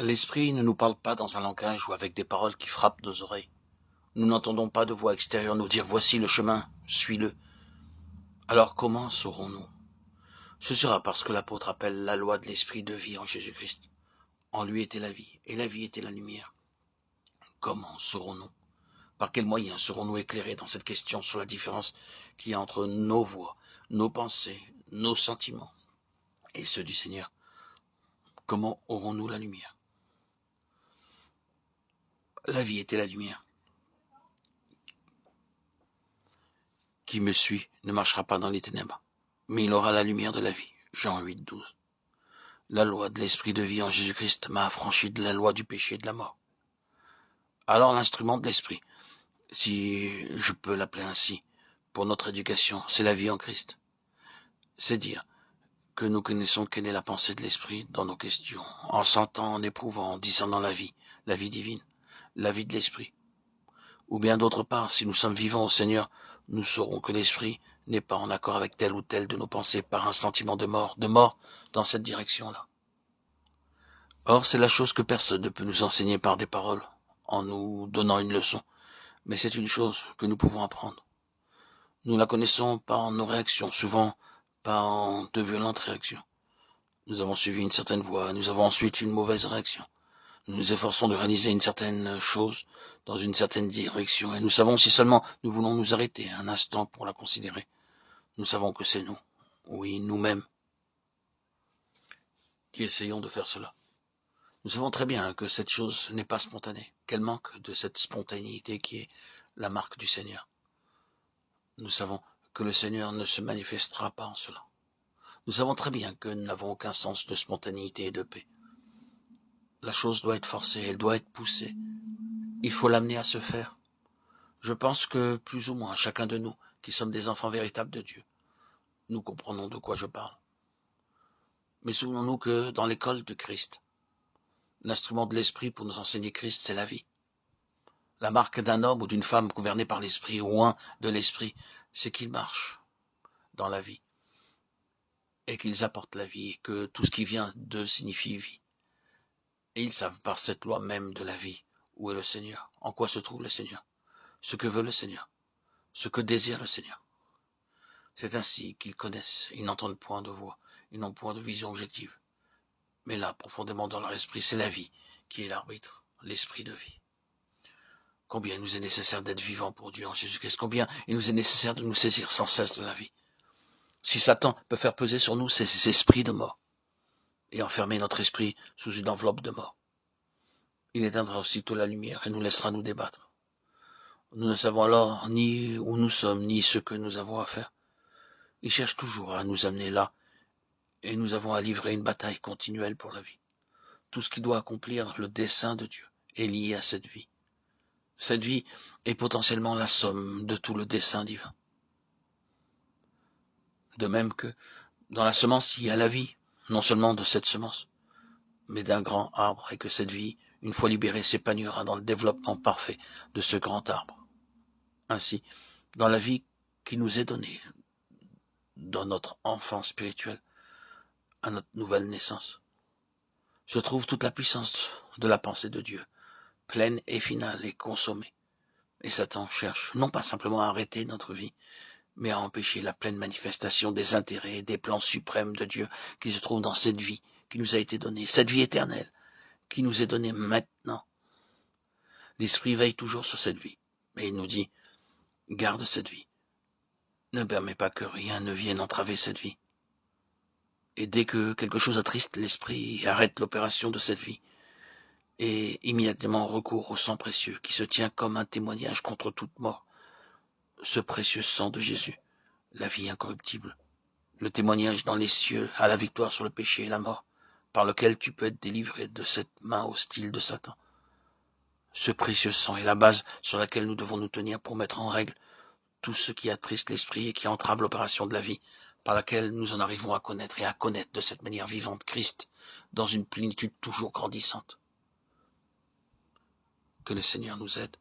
L'Esprit ne nous parle pas dans un langage ou avec des paroles qui frappent nos oreilles. Nous n'entendons pas de voix extérieure nous dire « Voici le chemin, suis-le ». Alors comment saurons-nous? Ce sera parce que l'apôtre appelle la loi de l'Esprit de vie en Jésus-Christ. En lui était la vie, et la vie était la lumière. Comment saurons-nous? Par quels moyens serons-nous éclairés dans cette question sur la différence qu'il y a entre nos voix, nos pensées, nos sentiments et ceux du Seigneur? Comment aurons-nous la lumière? La vie était la lumière. Qui me suit ne marchera pas dans les ténèbres, mais il aura la lumière de la vie. Jean 8, 12. La loi de l'Esprit de vie en Jésus-Christ m'a affranchi de la loi du péché et de la mort. Alors l'instrument de l'Esprit, si je peux l'appeler ainsi, pour notre éducation, c'est la vie en Christ. C'est dire que nous connaissons quelle est la pensée de l'Esprit dans nos questions, en sentant, en éprouvant, en discernant la vie divine, la vie de l'Esprit. Ou bien d'autre part, si nous sommes vivants au Seigneur, nous saurons que l'Esprit n'est pas en accord avec telle ou telle de nos pensées par un sentiment de mort dans cette direction-là. Or, c'est la chose que personne ne peut nous enseigner par des paroles, en nous donnant une leçon, mais c'est une chose que nous pouvons apprendre. Nous la connaissons par nos réactions, souvent par de violentes réactions. Nous avons suivi une certaine voie, nous avons ensuite une mauvaise réaction. Nous nous efforçons de réaliser une certaine chose dans une certaine direction, et nous savons si seulement nous voulons nous arrêter un instant pour la considérer. Nous savons que c'est nous, oui, nous-mêmes, qui essayons de faire cela. Nous savons très bien que cette chose n'est pas spontanée, qu'elle manque de cette spontanéité qui est la marque du Seigneur. Nous savons que le Seigneur ne se manifestera pas en cela. Nous savons très bien que nous n'avons aucun sens de spontanéité et de paix. La chose doit être forcée, elle doit être poussée. Il faut l'amener à se faire. Je pense que plus ou moins chacun de nous, qui sommes des enfants véritables de Dieu, nous comprenons de quoi je parle. Mais souvenons-nous que dans l'école de Christ, l'instrument de l'Esprit pour nous enseigner Christ, c'est la vie. La marque d'un homme ou d'une femme gouverné par l'Esprit ou un de l'Esprit, c'est qu'ils marchent dans la vie et qu'ils apportent la vie et que tout ce qui vient d'eux signifie vie. Et ils savent par cette loi même de la vie où est le Seigneur, en quoi se trouve le Seigneur, ce que veut le Seigneur, ce que désire le Seigneur. C'est ainsi qu'ils connaissent, ils n'entendent point de voix, ils n'ont point de vision objective. Mais là, profondément dans leur esprit, c'est la vie qui est l'arbitre, l'esprit de vie. Combien il nous est nécessaire d'être vivants pour Dieu en Jésus-Christ, combien il nous est nécessaire de nous saisir sans cesse de la vie. Si Satan peut faire peser sur nous ces esprits de mort et enfermer notre esprit sous une enveloppe de mort, il éteindra aussitôt la lumière et nous laissera nous débattre. Nous ne savons alors ni où nous sommes, ni ce que nous avons à faire. Il cherche toujours à nous amener là, et nous avons à livrer une bataille continuelle pour la vie. Tout ce qui doit accomplir le dessein de Dieu est lié à cette vie. Cette vie est potentiellement la somme de tout le dessein divin. De même que dans la semence, il y a la vie, non seulement de cette semence, mais d'un grand arbre, et que cette vie, une fois libérée, s'épanouira dans le développement parfait de ce grand arbre. Ainsi, dans la vie qui nous est donnée, dans notre enfance spirituelle, à notre nouvelle naissance, se trouve toute la puissance de la pensée de Dieu, pleine et finale et consommée. Et Satan cherche non pas simplement à arrêter notre vie, mais à empêcher la pleine manifestation des intérêts et des plans suprêmes de Dieu qui se trouvent dans cette vie qui nous a été donnée, cette vie éternelle qui nous est donnée maintenant. L'Esprit veille toujours sur cette vie, mais il nous dit, garde cette vie. Ne permets pas que rien ne vienne entraver cette vie. Et dès que quelque chose attriste l'Esprit, arrête l'opération de cette vie, et immédiatement recourt au sang précieux qui se tient comme un témoignage contre toute mort. Ce précieux sang de Jésus, la vie incorruptible, le témoignage dans les cieux à la victoire sur le péché et la mort, par lequel tu peux être délivré de cette main hostile de Satan. Ce précieux sang est la base sur laquelle nous devons nous tenir pour mettre en règle tout ce qui attriste l'esprit et qui entrave l'opération de la vie, par laquelle nous en arrivons à connaître et à connaître de cette manière vivante Christ, dans une plénitude toujours grandissante. Que le Seigneur nous aide.